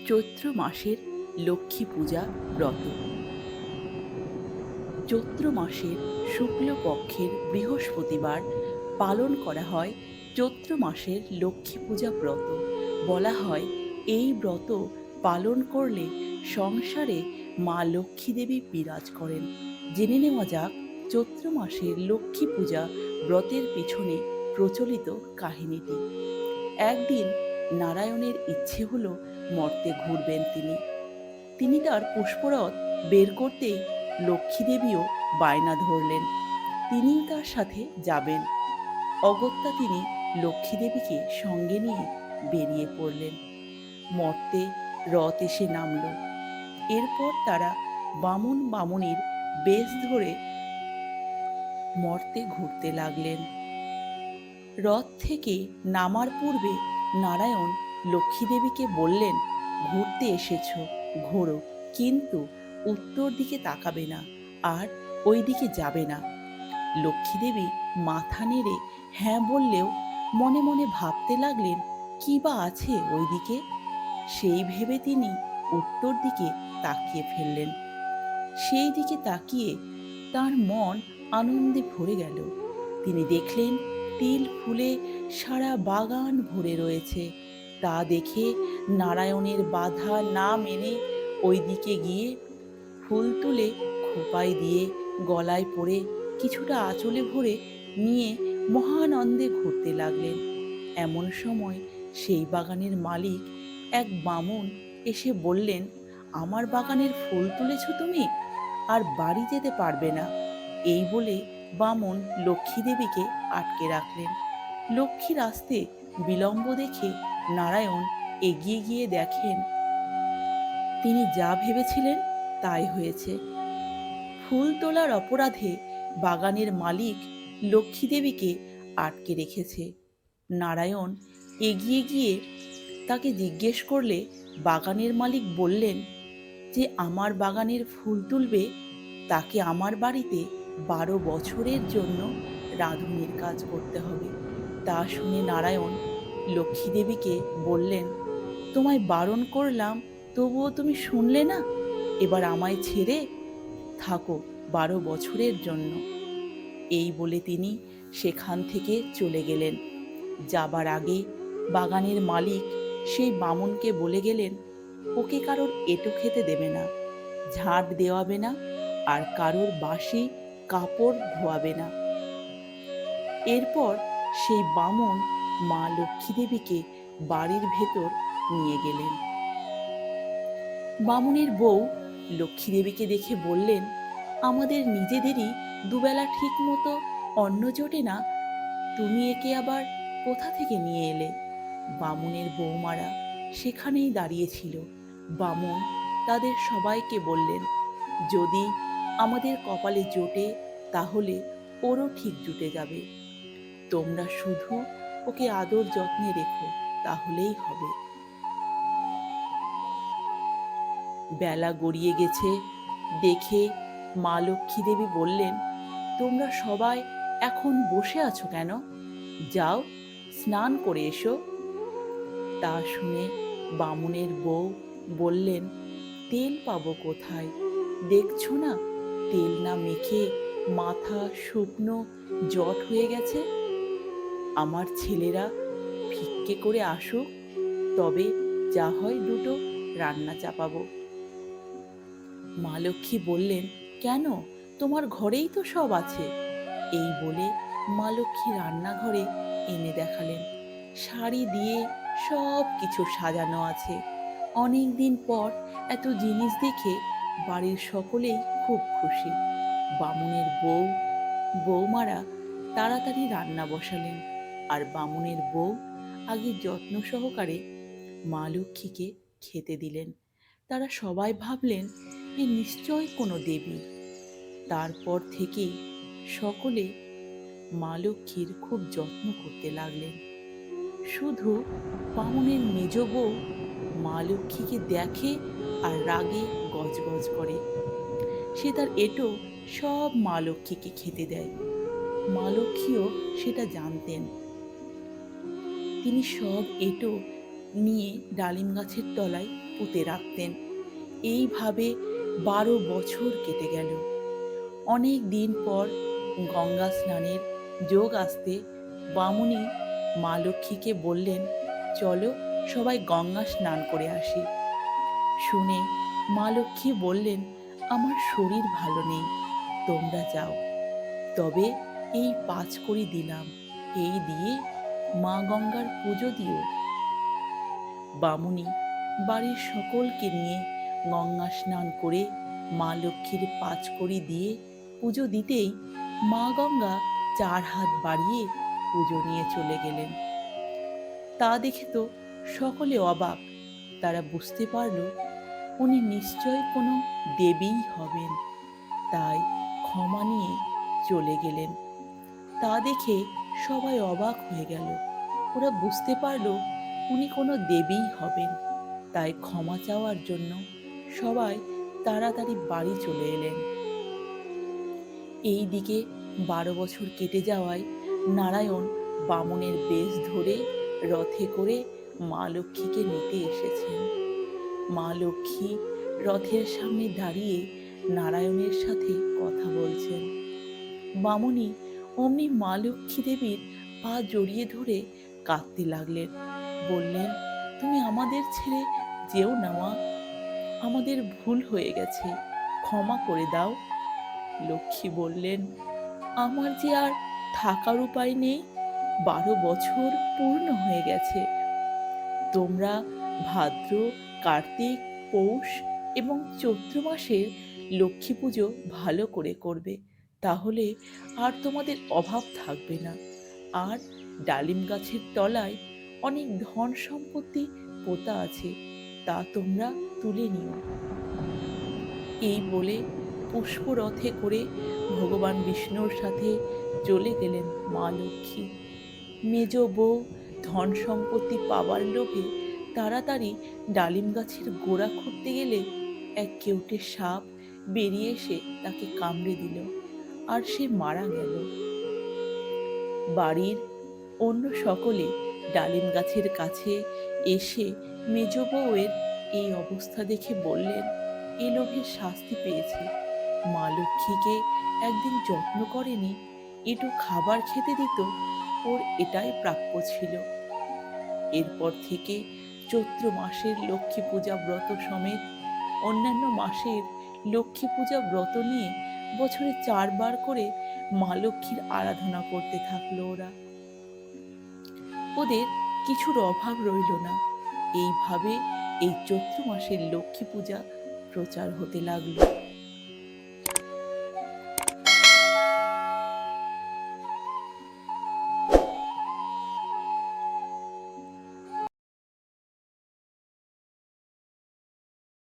চৈত্র মাসের লক্ষ্মী পূজা ব্রত। চৈত্র মাসের শুক্লপক্ষের বৃহস্পতিবার পালন করা হয় চৈত্র মাসের লক্ষ্মী পূজা ব্রত। বলা হয় এই ব্রত পালন করলে সংসারে মা লক্ষ্মী দেবী বিরাজ করেন। জেনে নেওয়া যাক চৈত্র মাসের লক্ষ্মী পূজা ব্রতের পিছনে প্রচলিত কাহিনীটি। একদিন নারায়ণের ইচ্ছে হলো মর্তে ঘুরবেন তিনি তার পুষ্পরথ বের করতেই লক্ষ্মী দেবীও বায়না ধরলেন, তিনিও তার সাথে যাবেন। অগত্যা তিনি লক্ষ্মী দেবীকে সঙ্গে নিয়ে বেরিয়ে পড়লেন। মর্তে রথ এসে নামল। এরপর তারা বামুনির বেশ ধরে মর্তে ঘুরতে লাগলেন। রথ থেকে নামার পূর্বে নারায়ণ লক্ষ্মী দেবীকে বললেন, ঘুরতে এসেছ, ঘোরো, কিন্তু উত্তর দিকে তাকাবে না আর ওই দিকে যাবে না। লক্ষ্মী দেবী মাথা নেড়ে হ্যাঁ বললেও মনে মনে ভাবতে লাগলেন, কি বা আছে ওই দিকে। সেই ভেবে তিনি উত্তর দিকে তাকিয়ে ফেললেন। সেই দিকে তাকিয়ে তার মন আনন্দে ভরে গেল। তিনি দেখলেন তিল ফুলে সারা বাগান ভরে রয়েছে। তা দেখে নারায়ণের বাধা না মেনে ওই দিকে গিয়ে ফুল তুলে খোঁপায় দিয়ে গলায় পরে কিছুটা আঁচলে ভরে নিয়ে মহানন্দে ঘুরতে লাগলেন। এমন সময় সেই বাগানের মালিক এক বামুন এসে বললেন, আমার বাগানের ফুল তুলেছ তুমি, আর বাড়ি যেতে পারবে না। এই বলে বামন লক্ষ্মী দেবীকে আটকে রাখলেন। লক্ষ্মীর আসতে বিলম্ব দেখে নারায়ণ এগিয়ে গিয়ে দেখেন তিনি যা ভেবেছিলেন তাই হয়েছে। ফুল তোলার অপরাধে বাগানের মালিক লক্ষ্মী দেবীকে আটকে রেখেছে। নারায়ণ এগিয়ে গিয়ে তাকে জিজ্ঞেস করলে বাগানের মালিক বললেন, যে আমার বাগানের ফুল তুলবে তাকে আমার বাড়িতে 12 বছরের জন্য রাঁধুনির কাজ করতে হবে। তা শুনে নারায়ণ লক্ষ্মী দেবীকে বললেন, তোমায় বারণ করলাম, তবুও তুমি শুনলে না, এবার আমায় ছেড়ে থাকো 12 বছরের জন্য। এই বলে তিনি সেখান থেকে চলে গেলেন। যাবার আগে বাগানের মালিক সেই বামুনকে বলে গেলেন, ওকে কারোর এঁটো খেতে দেবে না, ঝাঁট দেওয়াবে না, আর কারোর বাসি কাপড় ধোয়াবে না। এরপর সেই বামুন মা লক্ষ্মী দেবীকে বাড়ির ভেতর নিয়ে গেলেন। বামুনের বউ লক্ষ্মী দেবীকে দেখে বললেন, আমাদের নিজেদেরই দুবেলা ঠিক মতো অন্ন জোটে না, তুমি একে আবার কোথা থেকে নিয়ে এলে? বামুনের বৌমারা সেখানেই দাঁড়িয়েছিল। বামুন তাদের সবাইকে বললেন, যদি আমাদের কপালে জোটে তাহলে ওরও ঠিক জুটে যাবে। তোমরা শুধু ওকে আদর যত্নে রেখো, তাহলেই হবে। বেলা গড়িয়ে গেছে দেখে মা লক্ষ্মী দেবী বললেন, তোমরা সবাই এখন বসে আছো কেন? যাও, স্নান করে এসো। তা শুনে বামুনের বউ বললেন, তেল পাবো কোথায়? দেখছো না তেল না মেখে মাথা শুকনো জট হয়ে গেছে। আমার ছেলেরা ভিক্ষে করে আসুক, তবে যা হয় দুটো রান্না চাপাবো। মা লক্ষ্মী বললেন, কেন, তোমার ঘরেই তো সব আছে। এই বলে মা লক্ষ্মী রান্নাঘরে এনে দেখালেন শাড়ি দিয়ে সব কিছু সাজানো আছে। অনেক দিন পর এত জিনিস দেখে বাড়ির সকলেই খুব খুশি। বামুনের বৌমারা তাড়াতাড়ি রান্না বসালেন, আর বামুনের বউ আগে যত্ন সহকারে মা লক্ষ্মীকে খেতে দিলেন। তারা সবাই ভাবলেন এ নিশ্চয় কোনো দেবী। তারপর থেকেই সকলে মা লক্ষ্মীর খুব যত্ন করতে লাগলেন। শুধু বামুনের মেজ বউ মা লক্ষ্মীকে দেখে আর রাগে গজগজ করে। সে তার এঁটো সব মা লক্ষ্মীকে খেতে দেয়। মা লক্ষ্মীও সেটা জানতেন। তিনি সব এঁটো নিয়ে ডালিম গাছের তলায় পুঁতে রাখতেন। এইভাবে 12 বছর কেটে গেল। অনেক দিন পর গঙ্গা স্নানের যোগ আসতে বামুনি মা লক্ষ্মীকে বললেন, চলো সবাই গঙ্গা স্নান করে আসি। শুনে মা লক্ষ্মী বললেন, আমার শরীর ভালো নেই, তোমরা যাও। তবে এই 5 কড়ি দিলাম, এই দিয়ে মা গঙ্গার পুজো দিও। বামুনি বাড়ির সকলকে নিয়ে গঙ্গা স্নান করে মা লক্ষ্মীর 5 কড়ি দিয়ে পুজো দিতেই মা গঙ্গা 4 হাত বাড়িয়ে পুজো নিয়ে চলে গেলেন। তা দেখে তো সকলে অবাক। তারা বুঝতে পারল উনি নিশ্চয় কোনো দেবীই হবেন, তাই ক্ষমা নিয়ে চলে গেলেন। তা দেখে সবাই অবাক হয়ে গেল। ওরা বুঝতে পারল উনি কোনো দেবীই হবেন, তাই ক্ষমা চাওয়ার জন্য সবাই তাড়াতাড়ি বাড়ি চলে এলেন। এই দিকে 12 বছর কেটে যাওয়ায় নারায়ণ বামুনের বেশ ধরে রথে করে মা লক্ষ্মীকে নিতে এসেছেন। মা লক্ষ্মী রথের সামনে দাঁড়িয়ে নারায়ণের সাথে কথা বলছেন। বামুনি অমনি মা লক্ষ্মী দেবীর পা জড়িয়ে ধরে কাঁদতে লাগলেন। বললেন, তুমি আমাদের ছেড়ে যেও না মা, আমাদের ভুল হয়ে গেছে, ক্ষমা করে দাও। লক্ষ্মী বললেন, আমার যে আর থাকার উপায় নেই, 12 বছর পূর্ণ হয়ে গেছে। তোমরা ভাদ্র, কার্তিক, পৌষ এবং চৈত্র মাসের লক্ষ্মী পুজো ভালো করে করবে, তাহলে আর তোমাদের অভাব থাকবে না। আর ডালিম গাছের তলায় অনেক ধন সম্পত্তি পোতা আছে, তা তোমরা তুলে নিও। এই বলে পুষ্পরথে করে ভগবান বিষ্ণুর সাথে চলে গেলেন মা লক্ষ্মী। মেজ বউ ধন সম্পত্তি পাবার লোভে তাড়াতাড়ি ডালিম গাছের গোড়া খুঁড়তে গেলে এক কেউটে সাপ বেরিয়ে এসে তাকে কামড়ে দিল, আর সে মারা গেল। বাড়ির অন্য সকলে ডালিম গাছের কাছে এসে মেজ বউয়ের এই অবস্থা দেখে বললেন, এ লোভে শাস্তি পেয়েছে। মা লক্ষ্মীকে একদিন যত্ন করেনি, একটু খাবার খেতে দিত, ওর এটাই প্রাপ্য ছিল। এরপর থেকে চৈত্র মাসের লক্ষ্মী পূজা ব্রত সমেত অন্যান্য মাসের লক্ষ্মী পূজা ব্রত নিয়ে বছরে 4 বার করে মা লক্ষ্মীর আরাধনা করতে থাকলো ওরা। ওদের কিছুর অভাব রইল না। এইভাবে এই চৈত্র মাসের লক্ষ্মী পূজা প্রচার হতে লাগলো।